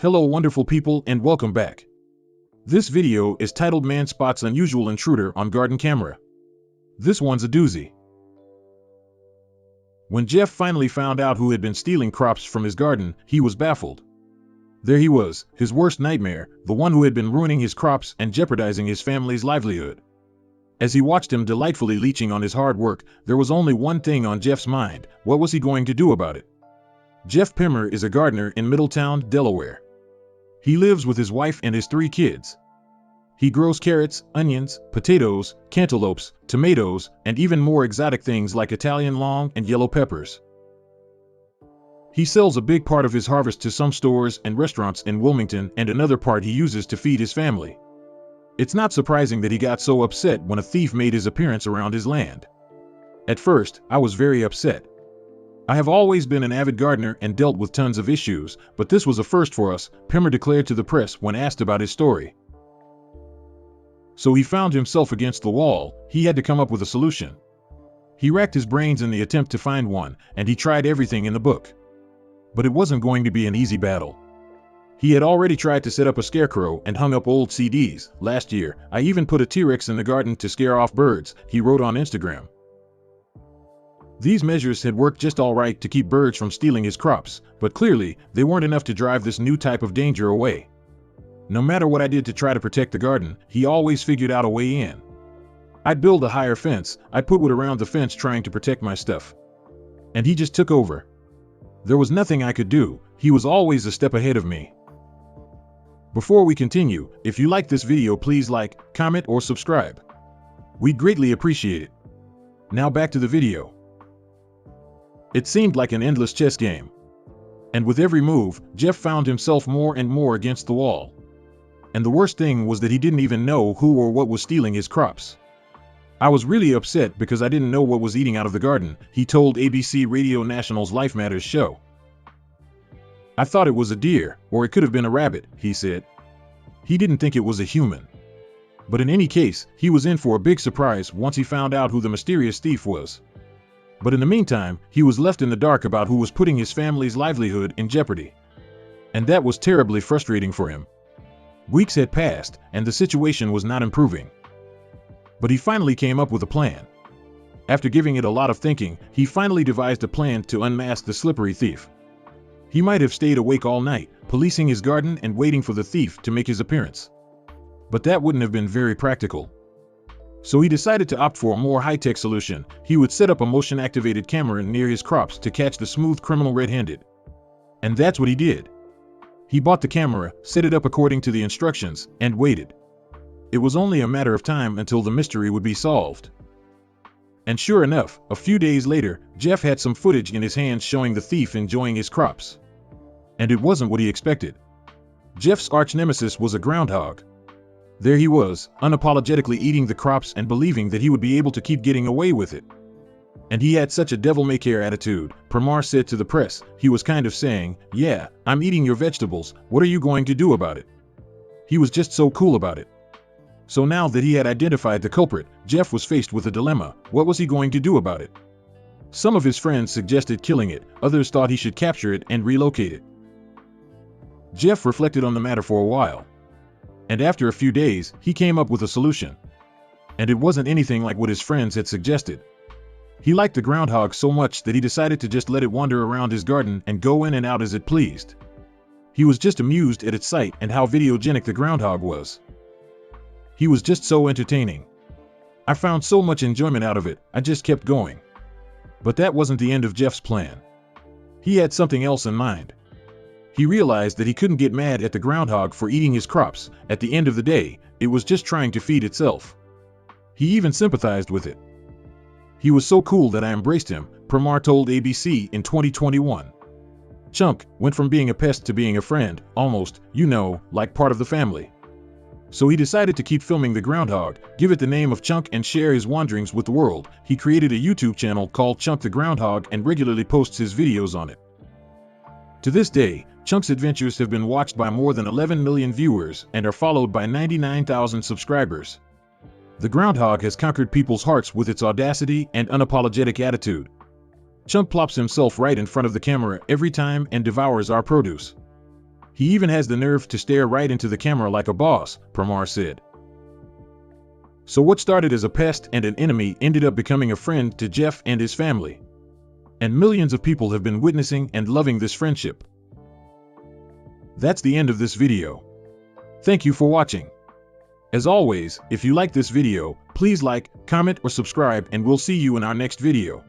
Hello wonderful people and welcome back. This video is titled Man Spots Unusual Intruder on Garden Camera. This one's a doozy. When Jeff finally found out who had been stealing crops from his garden, he was baffled. There he was, his worst nightmare, the one who had been ruining his crops and jeopardizing his family's livelihood. As he watched him delightfully leeching on his hard work, there was only one thing on Jeff's mind: what was he going to do about it? Jeff Pemar is a gardener in Middletown, Delaware. He lives with his wife and his 3 kids. He grows carrots, onions, potatoes, cantaloupes, tomatoes, and even more exotic things like Italian long and yellow peppers. He sells a big part of his harvest to some stores and restaurants in Wilmington, and another part he uses to feed his family. It's not surprising that he got so upset when a thief made his appearance around his land. At first, I was very upset. I have always been an avid gardener and dealt with tons of issues, but this was a first for us, Pemar declared to the press when asked about his story. So he found himself against the wall. He had to come up with a solution. He racked his brains in the attempt to find one, and he tried everything in the book. But it wasn't going to be an easy battle. He had already tried to set up a scarecrow and hung up old CDs. Last year, I even put a T-Rex in the garden to scare off birds, he wrote on Instagram. These measures had worked just all right to keep birds from stealing his crops, but clearly, they weren't enough to drive this new type of danger away. No matter what I did to try to protect the garden, he always figured out a way in. I'd build a higher fence, I'd put wood around the fence trying to protect my stuff. And he just took over. There was nothing I could do, he was always a step ahead of me. Before we continue, if you like this video, please like, comment, or subscribe. We'd greatly appreciate it. Now back to the video. It seemed like an endless chess game. And with every move, Jeff found himself more and more against the wall. And the worst thing was that he didn't even know who or what was stealing his crops. I was really upset because I didn't know what was eating out of the garden, he told ABC Radio National's Life Matters show. I thought it was a deer, or it could have been a rabbit, he said. He didn't think it was a human. But in any case, he was in for a big surprise once he found out who the mysterious thief was. But in the meantime, he was left in the dark about who was putting his family's livelihood in jeopardy. And that was terribly frustrating for him. Weeks had passed, and the situation was not improving. But he finally came up with a plan. After giving it a lot of thinking, he finally devised a plan to unmask the slippery thief. He might have stayed awake all night, policing his garden and waiting for the thief to make his appearance. But that wouldn't have been very practical. So he decided to opt for a more high-tech solution. He would set up a motion-activated camera near his crops to catch the smooth criminal red-handed. And that's what he did. He bought the camera, set it up according to the instructions, and waited. It was only a matter of time until the mystery would be solved. And sure enough, a few days later, Jeff had some footage in his hands showing the thief enjoying his crops. And it wasn't what he expected. Jeff's arch-nemesis was a groundhog. There he was, unapologetically eating the crops and believing that he would be able to keep getting away with it. And he had such a devil-may-care attitude, Pemar said to the press. He was kind of saying, "Yeah, I'm eating your vegetables, what are you going to do about it?" He was just so cool about it. So now that he had identified the culprit, Jeff was faced with a dilemma. What was he going to do about it? Some of his friends suggested killing it, others thought he should capture it and relocate it. Jeff reflected on the matter for a while. And after a few days, he came up with a solution. And it wasn't anything like what his friends had suggested. He liked the groundhog so much that he decided to just let it wander around his garden and go in and out as it pleased. He was just amused at its sight and how videogenic the groundhog was. He was just so entertaining. I found so much enjoyment out of it, I just kept going. But that wasn't the end of Jeff's plan. He had something else in mind. He realized that he couldn't get mad at the groundhog for eating his crops. At the end of the day, it was just trying to feed itself. He even sympathized with it. He was so cool that I embraced him, Pemar told ABC in 2021. Chunk went from being a pest to being a friend, almost, like part of the family. So he decided to keep filming the groundhog, give it the name of Chunk, and share his wanderings with the world. He created a YouTube channel called Chunk the Groundhog and regularly posts his videos on it. To this day, Chunk's adventures have been watched by more than 11 million viewers and are followed by 99,000 subscribers. The groundhog has conquered people's hearts with its audacity and unapologetic attitude. Chunk plops himself right in front of the camera every time and devours our produce. He even has the nerve to stare right into the camera like a boss, Pemar said. So what started as a pest and an enemy ended up becoming a friend to Jeff and his family. And millions of people have been witnessing and loving this friendship. That's the end of this video. Thank you for watching. As always, if you like this video, please like, comment, or subscribe, and we'll see you in our next video.